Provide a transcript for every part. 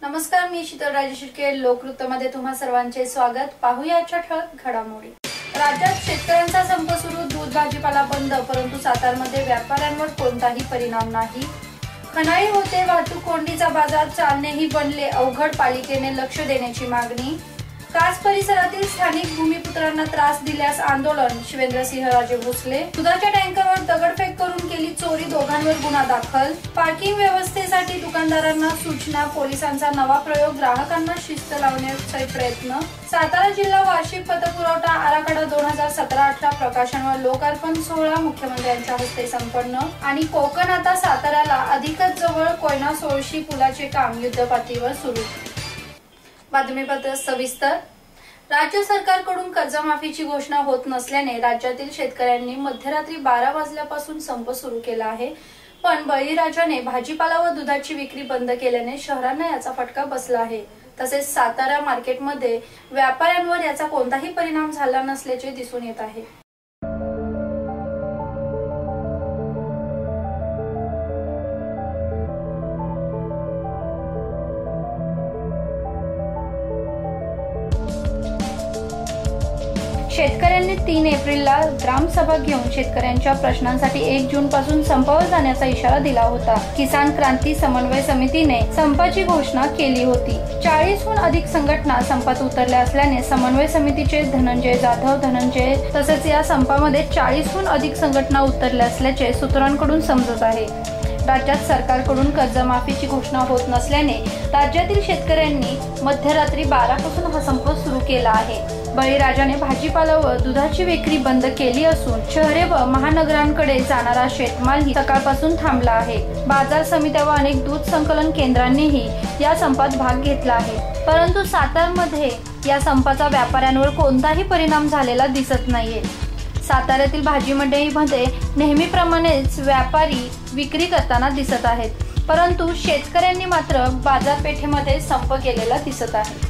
नमस्कार, मी शीतल राजे शिर्के. लोकवृत्तमध्ये तुम्हा सर्वांचे स्वागत. पाहूया आजच्या ठळक घडामोडी. राज्यात शेतकऱ्यांचा संप सुरू, दूध भाजीपाला बंद, परंतु सातारमध्ये व्यापाऱ्यांवर कोणताही परिणाम नाही. खनाई होते वाहतूक कोंडीचा बाजार, चालनेही बनले अवघड, पालिकेने लक्ष देण्याची मागणी. कास परिसरातील स्थानिक भूमिपुत्रांना त्रास दिल्यास आंदोलन, शिवेंद्रसिंहराजे भोसले. दुधाच्या टँकरवर दगडफेक करून केली चोरी, दोघांवर गुन्हा दाखल. पार्किंग व्यवस्थेसाठी दुकानदारांना सूचना, पोलिसांचा नवा प्रयोग, ग्राहकांना शिस्त लावण्याचे प्रयत्न. सातारा जिल्हा वार्षिक पतपुरवठा आराखडा 2017-18 प्रकाशन व लोकार्पण सोहळा मुख्यमंत्र्यांच्या हस्ते संपन्न. आणि कोकण आता साताऱ्याला अधिकच जवळ, कोयना सोळशी पुलाचे काम युद्धपातळीवर सुरू. बातमीपत्र सविस्तर. राज्य सरकारकडून कर्जमाफीची घोषणा होत नसल्याने राज्यातील शेतकऱ्यांनी मध्यरात्री 12 वाजल्यापासून संप सुरू केला आहे. पण बळीराजाने भाजीपाला व दुधाची विक्री बंद केल्याने शहरांना याचा फटका बसला आहे. तसेच सातारा मार्केटमध्ये व्यापाऱ्यांवर याचा कोणताही परिणाम झाला नसल्याचे दिसून येत आहे. शेतकऱ्यांनी 3 एप्रिलला ग्रामसभा घेऊन शेतकऱ्यांच्या प्रश्नांसाठी 1 जून पासून संपावर जाण्याचा इशारा दिला होता. किसान क्रांती समन्वय समितीने संपाची घोषणा केली होती. 40हून अधिक संघटना संपात उतरल्या असल्याने समन्वय समितीचे धनंजय जाधव तसेच या संपामध्ये 40हून अधिक संघटना उतरल्या असल्याचे सूत्रांकडून समजत आहे. राज्यात सरकारकडून कर्जमाफीची घोषणा होत नसल्याने राज्यातील शेतकऱ्यांनी मध्यरात्री 12 पासून हा संप सुरू केला आहे. बळीराजाने भाजीपाला व दुधाची विक्री बंद केली असून शहरे व महानगरांकडे जाणारा शेतमालही सकाळपासून थांबला आहे. बाजार समित्या व अनेक दूध संकलन केंद्रांनीही या संपात भाग घेतला आहे. परंतु सातारमध्ये या संपाचा व्यापाऱ्यांवर कोणताही परिणाम झालेला दिसत नाहीये. साताऱ्यातील भाजी मंडईमध्ये नेहमीप्रमाणेच व्यापारी विक्री करताना दिसत आहेत, परंतु शेतकऱ्यांनी मात्र बाजारपेठेमध्ये संप केलेला दिसत आहे.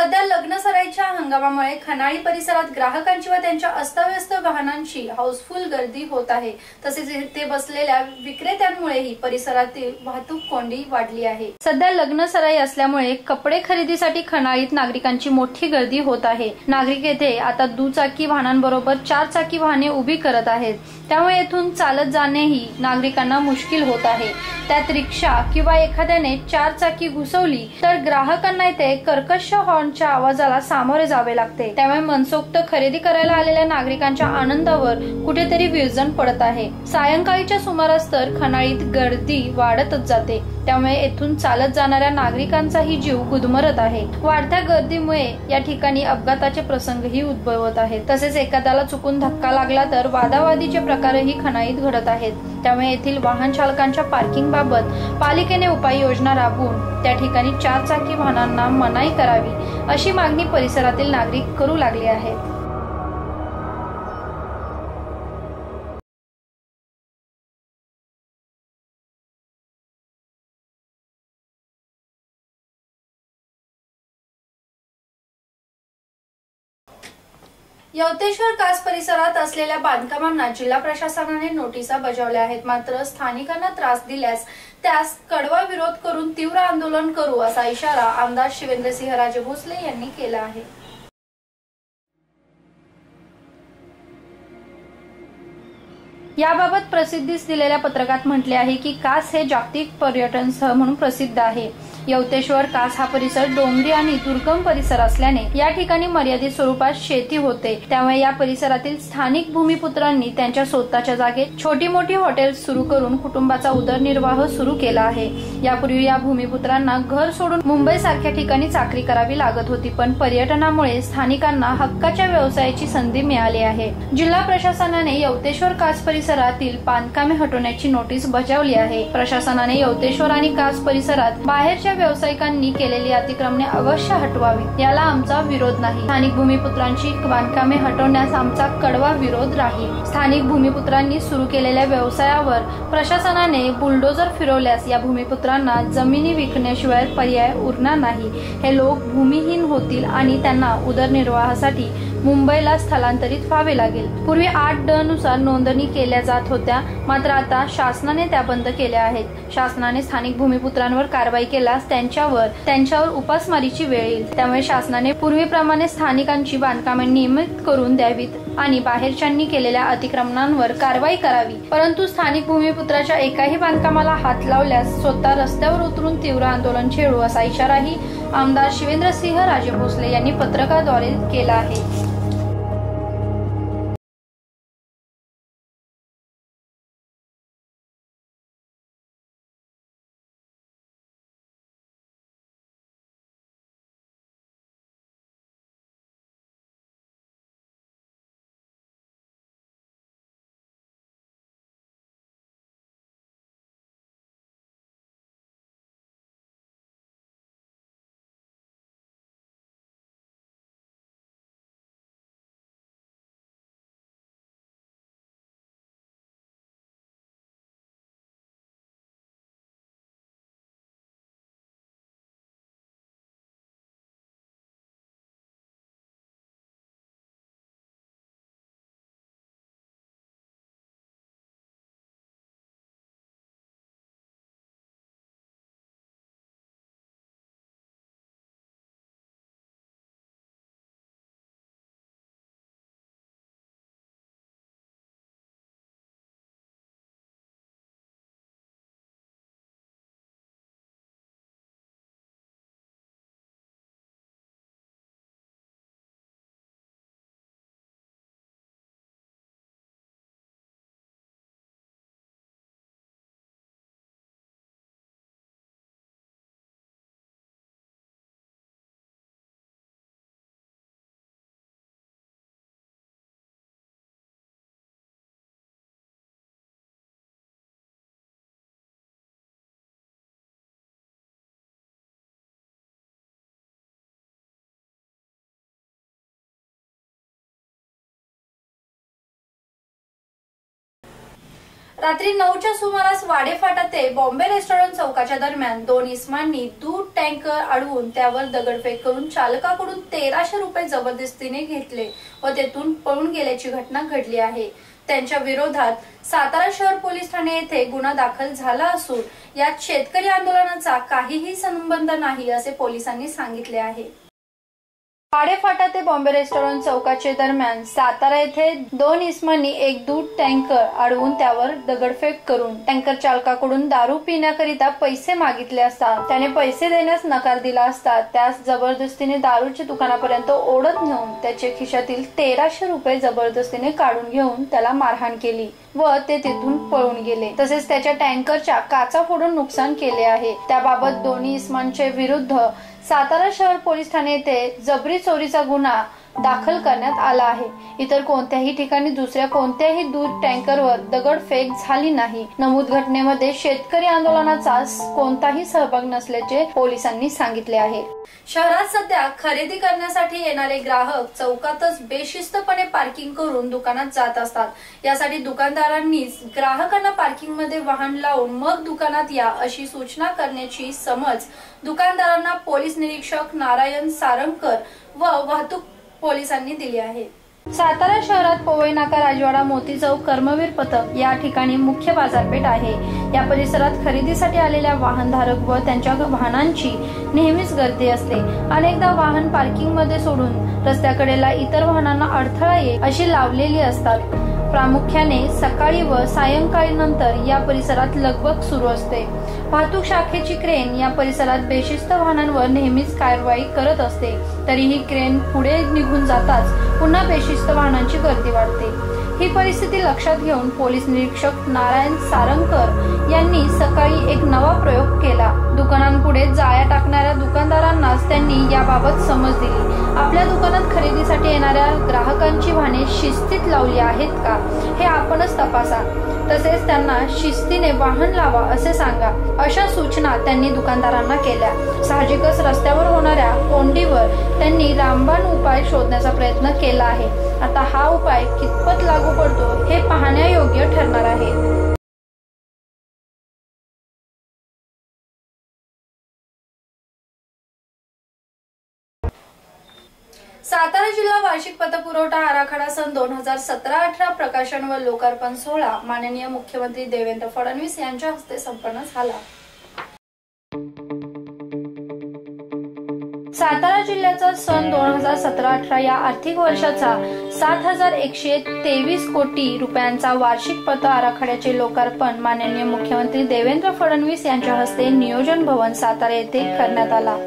सध्या लग्न सराईच्या हंगामामुळे खनाळी परिसरात ग्राहकांची व त्यांच्या अस्ताव्यस्त वाहनांची हाऊसफुल गर्दी होत आहे। तसेच इथे बसलेल्या विक्रेत्यांमुळेही परिसरातील वाहतूक कोंडी वाढली आहे। सध्या लग्न सराई असल्यामुळे कपडे खरेदीसाठी खनाळीत नागरिकांची मोठी गर्दी होत आहे। नागरिक येथे आता दुचाकी वाहनांबरोबर चारचाकी वाहने उभी करत आहेत, त्यामुळे येथून चालत जाणेही नागरिकांना मुश्किल होत आहे। त्यात रिक्षा किंवा एखाद्याने चारचाकी घुसवली तर ग्राहकांना इथे कर्कश हॉर्नच्या आवाजाला सामोरे जावे लागते। त्यामुळे मनसोक्त खरेदी करायला आलेल्या नागरिकांच्या आनंदावर कुठेतरी विरजण पडत आहे। सायंकाळीच्या सुमारास तर खनाळीत गर्दी वाढतच जाते, त्यामुळे येथून चालत जाणाऱ्या नागरिकांचाही जीव गुदमरत आहे। वाढत्या गर्दीमुळे या ठिकाणी अपघाताचे प्रसंगही उद्भवत आहेत। तसेच एखाद्याला चुकून धक्का लागला तर वादावादीचे प्रकारही खनाळीत घडत आहेत। त्यामुळे येथील वाहन चालकांच्या पार्किंग बाबत पालिकेने उपाययोजना राबवून त्या ठिकाणी चारचाकी वाहनांना मनाई करावी अशी मागणी परिसरातील नागरिक करू लागले आहेत। यवतेश्वर कास परिसरात असलेल्या बांधकामांना जिल्हा प्रशासनाने नोटिसा बजावल्या आहेत, मात्र स्थानिकांना त्रास दिल्यास त्यास कडवा विरोध करून तीव्र आंदोलन करू असा इशारा आमदार शिवेंद्रसिंहराजे भोसले यांनी केला आहे। याबाबत प्रसिद्धीस दिलेल्या पत्रकात म्हटले आहे की कास हे जागतिक पर्यटन स्थळ म्हणून प्रसिद्ध आहे। यवतेश्वर कास हा परिसर डोंगरी आणि दुर्गम परिसर असल्याने या ठिकाणी मर्यादित स्वरूपात शेती होते, त्यामुळे या परिसरातील स्थानिक भूमिपुत्रांनी त्यांच्या स्वतःच्या जागेत छोटी मोठी हॉटेल्स सुरू करून कुटुंबाचा उदरनिर्वाह सुरू केला आहे। यापूर्वी या भूमिपुत्रांना घर सोडून मुंबई सारख्या ठिकाणी चाकरी करावी लागत होती, पण पर्यटनामुळे स्थानिकांना हक्काच्या व्यवसायाची संधी मिळाली आहे। जिल्हा प्रशासनाने यवतेश्वर कास परिसरातील बांधकामे हटवण्याची नोटीस बजावली आहे। प्रशासनाने यवतेश्वर आणि कास परिसरात बाहेरच्या व्यावसायिकांनी केलेली अतिक्रमणे अवश्य हटवावी, याला आमचा विरोध नाही। स्थानिक भूमिपुत्रांची बांधकामे हटवण्यास आमचा कडवा विरोध राहील। स्थानिक भूमिपुत्रांनी सुरू केलेल्या व्यवसायावर प्रशासनाने बुलडोजर फिरवल्यास या भूमिपुत्रांना जमिनी विकण्याशिवाय पर्याय उरणार नाही। हे लोक भूमिहीन होतील आणि त्यांना उदरनिर्वाहासाठी मुंबईला स्थलांतरित व्हावे लागेल। पूर्वी 8D नुसार नोंदणी केल्या जात होत्या, मात्र आता शासनाने त्या बंद केल्या आहेत। शासनाने स्थानिक भूमिपुत्रांवर कारवाई केल्यास त्यांच्यावर उपासमारीची वेळ येईल। त्यामुळे शासनाने पूर्वीप्रमाणे स्थानिकांची बांधकामे नियमित करून द्यावीत आणि बाहेरच्यांनी केलेल्या अतिक्रमणांवर कारवाई करावी। परंतु स्थानिक भूमिपुत्राच्या एकाही बांधकामाला हात लावल्यास स्वतः रस्त्यावर उतरून तीव्र आंदोलन छेडू असा इशाराही आमदार शिवेंद्रसिंहराजे भोसले यांनी पत्रकाद्वारे केला आहे। रात्री 9च्या सुमारास वाडेफाटा ते बॉम्बे रेस्टॉरंट चौकाच्या दरम्यान दोन इसमांनी दूध टँकर अडवून त्यावर दगडफेक करून चालकाकडून 1300 रुपये जबरदस्तीने घेतले व तेथून पळून गेल्याची घटना घडली आहे। त्यांच्या विरोधात सातारा शहर पोलीस ठाणे येथे गुन्हा दाखल झाला असून यात शेतकरी आंदोलनाचा काहीही संबंध नाही असे पोलिसांनी सांगितले आहे। वाडेफाटा ते बॉम्बे रेस्टॉरंट चौकाचे दरम्यान सातारा येथे दोन इसमांनी एक दूध टँकर अडवून त्यावर दगडफेक करून टँकर चालकाकडून दारू पिण्याकरिता पैसे मागितले असता त्याने पैसे देण्यास नकार दिला असता त्यास जबरदस्तीने दारूच्या दुकानापर्यंत ओढत नेऊन त्याचे खिशातील 1300 रुपये जबरदस्तीने काढून घेऊन त्याला मारहाण केली व ते तिथून पळून गेले। तसेच त्याच्या टँकरच्या काचा फोडून नुकसान केले आहे। त्याबाबत दोन्ही इसमांच्या विरुद्ध सातारा शहर पोलीस ठाणे येथे जबरी चोरीचा गुन्हा दाखल करण्यात आला आहे। इतर कोणत्याही ठिकाणी दुसऱ्या कोणत्याही दूध टँकरवर दगडफेक झाली नाही। नमूद घटनेमध्ये शेतकरी आंदोलनाचा कोणताही सहभाग नसल्याचे पोलिसांनी सांगितले आहे। शहरात सध्या खरेदी करण्यासाठी येणारे ग्राहक चौकातच बेशिस्तपणे पार्किंग करून दुकानात जात असतात। यासाठी दुकानदारांनी ग्राहकांना पार्किंग मध्ये वाहन लावून मग दुकानात या अशी सूचना करण्याची समज दुकानदारांना पोलीस निरीक्षक नारायण सारंगकर व वाहतूक पोलिसांनी दिली आहे। सातारा शहरात पवई नाका, राजवाडा, मोती चौक, कर्मवीर पथक या ठिकाणी मुख्य बाजारपेठ आहे। या परिसरात खरेदीसाठी आलेल्या वाहनधारक व त्यांच्या वाहनांची नेहमीच गर्दी असते। अनेकदा वाहन पार्किंग मध्ये सोडून रस्त्याकडेला इतर वाहनांना अडथळा येईल अशी लावलेली असतात। प्रामुख्याने सकाळी व सायंकाळी नंतर या परिसरात लगबग सुरू असते। वाहतूक शाखेची क्रेन या परिसरात बेशिस्त वाहनांवर नेहमीच कारवाई करत असते। तरीही क्रेन पुढे निघून जाताच पुन्हा बेशिस्त वाहनांची गर्दी वाढते। ही परिस्थिती लक्षात घेऊन पोलीस निरीक्षक नारायण सारंगकर यांनी सकाळी एक नवा प्रयोग केला। दुकानांपुढे जाळ्या टाकणाऱ्या दुकानदारांनाच त्यांनी याबाबत समज दिली। आपल्या दुकानात खरेदीसाठी येणाऱ्या ग्राहकांची वाहने शिस्तीत लावली आहेत का हे आपणच तपासा, तसेच त्यांना शिस्तीने वाहन लावा असे सांगा, अशा सूचना त्यांनी दुकानदारांना केल्या। साहजिकच रस्त्यावर होणाऱ्या कोंडीवर त्यांनी रामबाण उपाय शोधण्याचा प्रयत्न केला आहे। आता हा उपाय कितपत लागू पडतो हे पाहण्यायोग्य ठरणार आहे। सातारा जिल्हा वार्षिक पतपुरवठा आराखडा सन 2017-18 प्रकाशन व लोकार्पण सोहळा माननीय मुख्यमंत्री देवेंद्र फडणवीस यांच्या हस्ते संपन्न झाला। सातारा जिल्ह्याचा सन 2017-18 या आर्थिक वर्षाचा 7,123 कोटी रुपयांचा वार्षिक पत आराखड्याचे लोकार्पण माननीय मुख्यमंत्री देवेंद्र फडणवीस यांच्या हस्ते नियोजन भवन सातारा येथे करण्यात आला।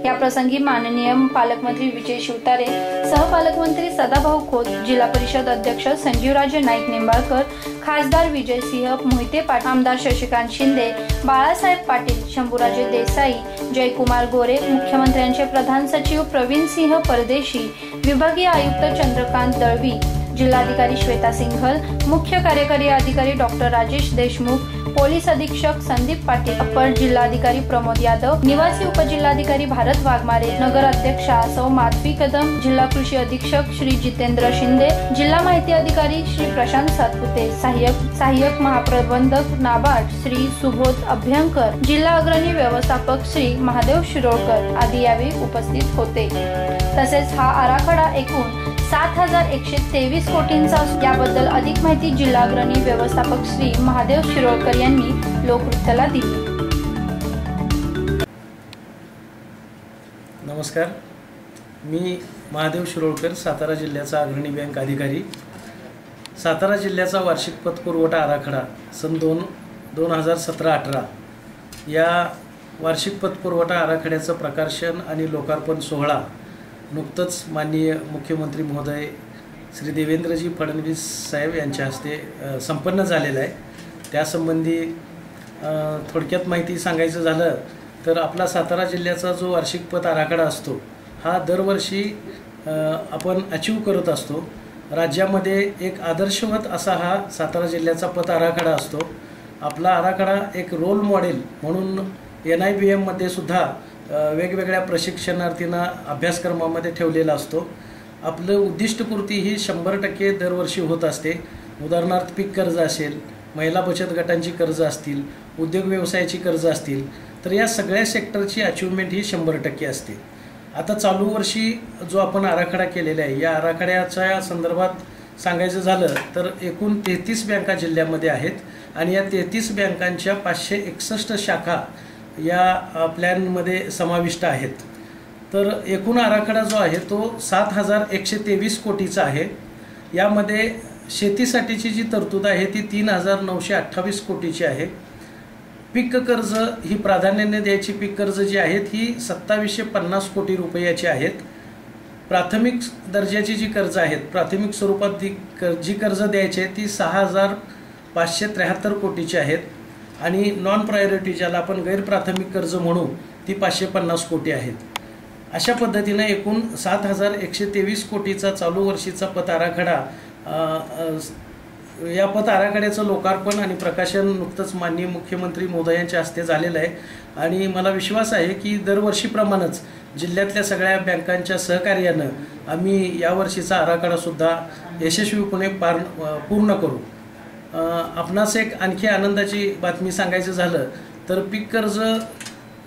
या प्रसंगी माननीय पालकमंत्री विजय शिवतारे, सहपालकमंत्री सदाभाऊ खोत, जिल्हा परिषद अध्यक्ष संजीवराजे नाईक निंबाळकर, खासदार विजयसिंह मोहिते पाटील, आमदार शशिकांत शिंदे, बाळासाहेब पाटील, शंभूराजे देसाई, जयकुमार गोरे, मुख्यमंत्र्यांचे प्रधान सचिव प्रवीण सिंह परदेशी, विभागीय आयुक्त चंद्रकांत दळवी, जिल्हाधिकारी श्वेता सिंघल, मुख्य कार्यकारी अधिकारी डॉक्टर राजेश देशमुख, पोलीस अधीक्षक संदीप पाटील, अपर जिल्हाधिकारी प्रमोद यादव, निवासी उपजिल्हाधिकारी भारत वाघमारे, नगर अध्यक्षा सौ माधवी कदम, जिल्हा कृषी अधीक्षक श्री जितेंद्र शिंदे, जिल्हा माहिती अधिकारी श्री प्रशांत सातपुते, सहाय्यक महाप्रबंधक नाबार्ड श्री सुबोध अभ्यंकर, जिल्हा अग्रणी व्यवस्थापक श्री महादेव शिरोळकर आदी यावेळी उपस्थित होते। तसेच हा आराखडा एकूण 7,123 कोटींचा याबद्दल अधिक माहिती जिल्हा अग्रणी व्यवस्थापक श्री महादेव शिरोळकर यांनी लोकवृत्ताला दिली। नमस्कार, मी महादेव शिरोळकर, सातारा जिल्ह्याचा अग्रणी बँक अधिकारी। सातारा जिल्ह्याचा वार्षिक पतपुरवठा आराखडा सन 2017-18 या वार्षिक पतपुरवठा आराखड्याचं प्रकाशन आणि लोकार्पण सोहळा नुकतंच माननीय मुख्यमंत्री महोदय श्री देवेंद्रजी फडणवीस साहेब यांच्या हस्ते संपन्न झालेला आहे। त्यासंबंधी थोडक्यात माहिती सांगायचं झालं तर आपला सातारा जिल्ह्याचा जो वार्षिक पत आराखडा असतो हा दरवर्षी आपण अचीव करत असतो। राज्यामध्ये एक आदर्शवत असा हा सातारा जिल्ह्याचा पत आराखडा असतो। आपला आराखडा एक रोल मॉडेल म्हणून NIBM मध्ये सुद्धा वेगवेगळ्या प्रशिक्षणार्थींना अभ्यासक्रमामध्ये ठेवलेला असतो। आपलं उद्दिष्टपूर्ती ही 100% दरवर्षी होत असते। उदाहरणार्थ पीक कर्ज असेल, महिला बचत गटांची कर्ज असतील, उद्योग व्यवसायाची कर्ज असतील, तर या सगळ्या सेक्टरची अचिव्हमेंट ही 100% असते. आता चालू वर्षी जो आपण आराखडा केलेला आहे, या आराखड्याच्या संदर्भात सांगायचं झालं तर एकूण 33 बँका जिल्ह्यामध्ये आहेत आणि या 33 बँकांच्या 561 शाखा या प्लॅनमध्ये समाविष्ट आहेत. तर एकूण आराखडा जो आहे तो 7,123 कोटीचा आहे. यामध्ये शेतीसाठीची जी तरतूद आहे ती 3,928 कोटीची आहे. पीक कर्ज ही प्राधान्याने द्यायची पीक कर्ज जी आहेत ही 2,750 कोटी रुपयाची आहेत. प्राथमिक दर्जाची जी कर्ज आहेत, प्राथमिक स्वरूपात जी कर्ज द्यायची आहे ती 6,573 कोटीची आहेत आणि नॉन प्रायोरिटी ज्याला आपण गैरप्राथमिक कर्ज म्हणू ती 550 कोटी आहेत. अशा पद्धतीने एकूण 7,123 कोटीचा चालू वर्षीचा पत आराखडा, या पत आराखड्याचं लोकार्पण आणि प्रकाशन नुकतंच माननीय मुख्यमंत्री महोदयांच्या हस्ते झालेलं आहे आणि मला विश्वास आहे की दरवर्षीप्रमाणेच जिल्ह्यातल्या सगळ्या बँकांच्या सहकार्यानं आम्ही यावर्षीचा आराखडासुद्धा यशस्वीपणे पूर्ण करू. आपणास एक आणखी आनंदाची बातमी सांगायचं झालं तर पीक कर्ज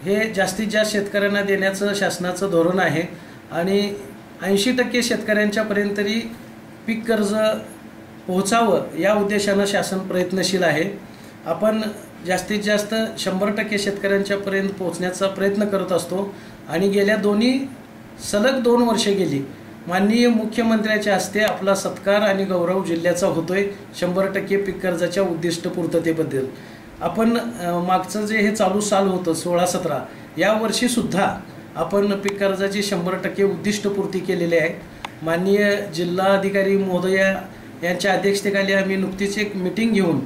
हे जास्तीत जास्त शेतकऱ्यांना देण्याचं शासनाचं धोरण आहे आणि 80% शेतकऱ्यांच्यापर्यंत तरी पीक कर्ज पोहोचावं या उद्देशानं शासन प्रयत्नशील आहे. आपण जास्तीत जास्त 100% शेतकऱ्यांच्यापर्यंत पोहोचण्याचा प्रयत्न करत असतो आणि गेल्या सलग 2 वर्षे गेली माननीय मुख्यमंत्र्याच्या हस्ते आपला सत्कार आणि गौरव जिल्ह्याचा होतोय 100% पीक कर्जाच्या उद्दिष्ट पूर्ततेबद्दल. आपण मागचं जे हे चालू साल होतं 16-17 या वर्षीसुद्धा आपण पीक कर्जाची 100% उद्दिष्टपूर्ती केलेली आहे. माननीय जिल्हाधिकारी महोदया यांच्या अध्यक्षतेखाली आम्ही नुकतीच एक मीटिंग घेऊन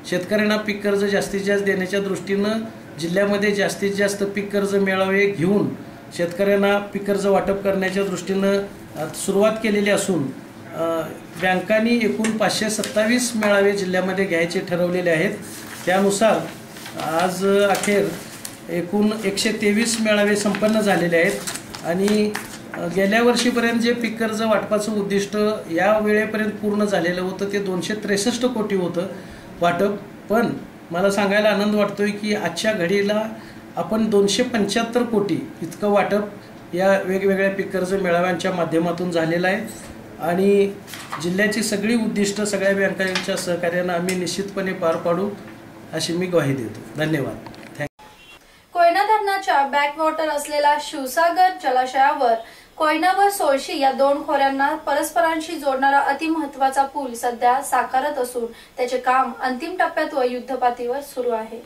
शेतकऱ्यांना पीक कर्ज जास्तीत जास्त देण्याच्या दृष्टीनं जिल्ह्यामध्ये जास्तीत जास्त पीक कर्ज मेळावे घेऊन शेतकऱ्यांना पीक कर्ज वाटप करण्याच्या दृष्टीनं सुरुवात केलेली असून बँकांनी एकूण 527 मेळावे जिल्ह्यामध्ये घ्यायचे ठरवलेले आहेत. त्यानुसार आज अखेर एकूण 123 मेळावे संपन्न झालेले आहेत आणि गेल्या वर्षीपर्यंत जे पीक कर्ज वाटपाचं उद्दिष्ट या वेळेपर्यंत पूर्ण झालेलं होतं ते 263 कोटी होतं वाटप. पण मला सांगायला आनंद वाटतोय की आजच्या घडीला आपण 275 कोटी इतकं वाटप या वेगवेगळ्या पीक कर्ज मेळाव्यांच्या माध्यमातून झालेलं आहे आणि जिल्ह्याची सगळी उद्दिष्ट सगळ्या बँकांच्या सहकार्यानं आम्ही निश्चितपणे पार पाडू अशी मी ग्वाही देतो. धन्यवाद. कोयना धरणाच्या बॅकवॉटर असलेल्या शिवसागर जलाशयावर कोयना व सोळशी या 2 खोऱ्यांना परस्परांशी जोडणारा अतिमहत्वाचा पूल सध्या साकारत असून त्याचे काम अंतिम टप्प्यात व युद्धपातळीवर सुरू आहे.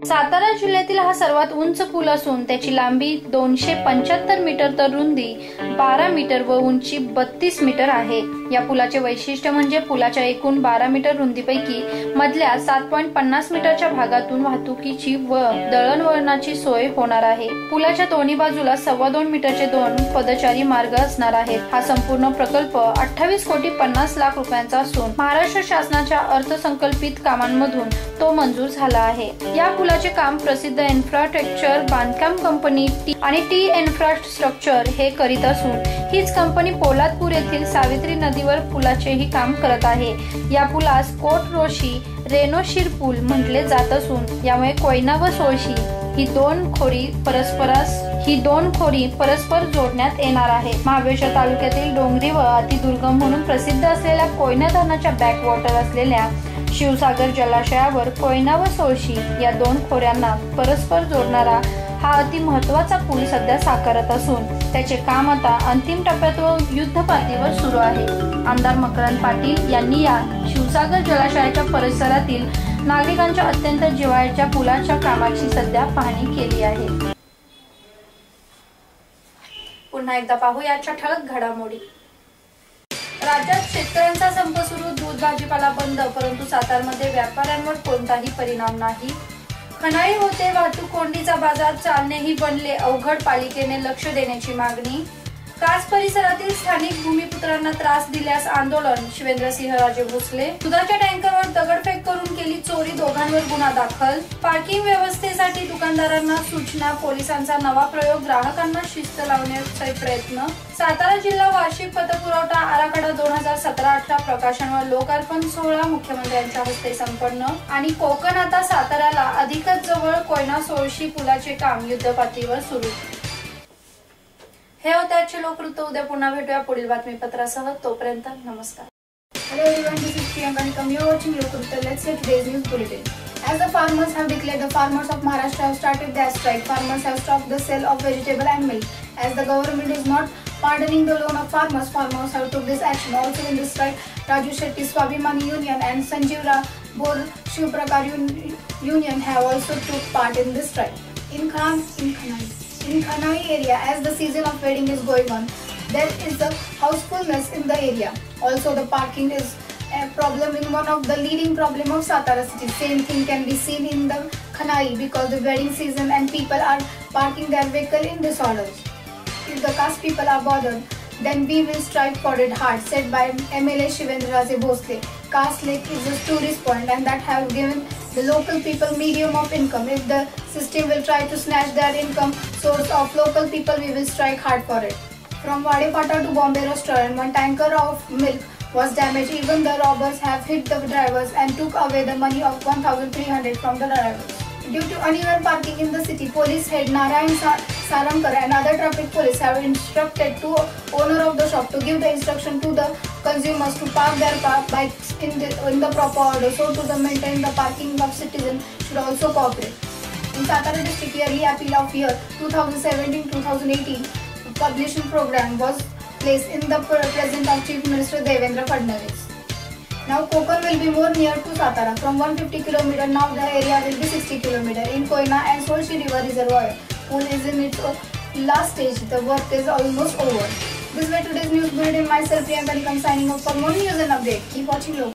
सातारा जिल्ह्यातील हा सर्वात उंच पूल असून त्याची लांबी 275 मीटर तर रुंदी 12 मीटर व उंची 32 मीटर आहे. या पुलाचे वैशिष्ट्य म्हणजे पुलाच्या एकूण 12 मीटर रुंदीपैकी मधल्या 7.50 मीटरच्या भागातून वाहतुकीची व दळणवळणाची सोय होणार आहे. पुलाच्या दोन्ही बाजूला 2.25 मीटरचे 2 पदचारी मार्ग असणार आहेत. हा संपूर्ण प्रकल्प 28,50,00,000 रुपयांचा असून महाराष्ट्र शासनाच्या अर्थसंकल्पित कामांमधून तो मंजूर झाला आहे. या पुलाचे काम प्रसिद्ध इन्फ्रास्ट्रक्चर बांधकाम कंपनी आणि टी इन्फ्रास्ट्रक्चर हे करीत असून हीच कंपनी पोलादपूर येथील सावित्री नदीवर पुलाचेही काम करत आहे. या पुलास कोटरोशी रेणोशीर पूल म्हटले जात असून यामुळे कोयना व सोळशी ही दोन खोरी परस्पर जोडण्यात येणार आहे. महाबळेश्वर तालुक्यातील डोंगरी व अतिदुर्गम म्हणून प्रसिद्ध असलेल्या कोयना धरणाच्या बॅकवॉटर असलेल्या शिवसागर जलाशयावर कोयना व सोळशी या 2 खोऱ्यांना परस्पर जोडणारा हा अति महत्वाचा पूल सध्या साकारत असून त्याचे काम आता अंतिम टप्प्यात व युद्धपातळीवर सुरू आहे. आमदार मकरंद पाटील यांनी या शिवसागर जलाशयाच्या परिसरातील नागरिकांच्या अत्यंत जिव्हाळ्याच्या पुलाच्या कामाची सध्या पाहणी केली आहे. पुन्हा एकदा पाहूया आजच्या ठळक घडामोडी. राज्यात शेतकऱ्यांचा संप सुरू, दूध भाजीपाला बंद, परंतु सातारमध्ये व्यापाऱ्यांवर कोणताही परिणाम नाही. खनाई होते वाहतूक कोंडीचा बाजार, चालणेही बनले अवघड, पालिकेने लक्ष देण्याची मागणी. कास परिसरातील स्थानिक भूमिपुत्रांना त्रास दिल्यास आंदोलन, शिवेंद्रसिंहराजे भोसले. दुधाच्या टँकरवर दगडफेक करून केली चोरी, दोघांवर गुन्हा दाखल. पार्किंग व्यवस्थेसाठी दुकानदारांना सूचना, पोलिसांचा नवा प्रयोग, ग्राहकांना शिस्त लावण्याचे प्रयत्न. सातारा जिल्हा वार्षिक पतपुरवठा आराखडा 2017-18 प्रकाशन व लोकार्पण सोहळा मुख्यमंत्र्यांच्या हस्ते संपन्न. आणि कोकण आता साताऱ्याला अधिकच जवळ, कोयना सोळशी पुलाचे काम युद्धपातळीवर सुरू. हे होते आजचे लोकवृत्त. उद्या पुन्हा भेटूया पुढील बातमीपत्रासह. तोपर्यंत नमस्कार. Hello everyone, this is Priyanka Nikam. You are watching Lokrutta. Let's hear today's news bulletin. As the farmers have declared, the farmers of Maharashtra have started their strike. Farmers have stopped the sale of vegetable and milk. As the government is not pardoning the loan of farmers, farmers have took this action. Also in this strike, Raju Shetty Swabhimani Union and Sanjeev Bor Shivprakar Union have also took part in this strike. In Khanai area, as the season of wedding is going on, there is a housefulness in the area. Also, the parking is a problem in one of the leading problem of Satara city. Same thing can be seen in the Khanai because the wedding season and people are parking their vehicle in disorders. If the caste people are bothered, then we will strike for it hard, said by MLA Shivendraje Bhosle. Caste Lake is a tourist point and that have given the local people medium of income. If the system will try to snatch their income source of local people, we will strike hard for it. From Vadepata to Bombay restaurant, one tanker of milk was damaged. Even the robbers have hit the drivers and took away the money of 1,300 from the drivers. Due to uneven parking in the city, police head Narayan Saramkar and other traffic police have instructed to owner of the shop to give the instruction to the consumers to park their bikes in the proper order. So to the maintain the parking of citizens should also cooperate. In Satara district, yearly appeal of year 2017-2018 publishing program was placed in the presence of Chief Minister Devendra Fadnavis. Now Konkan will be more near to Satara. From 150 km, now the area will be 60 km. In Koyna and Solshi River Reservoir, pool is in its last stage. The work is almost over. This way today's news bulletin. Myself Priyanka Nikam signing off. For more news and update, keep watching Local.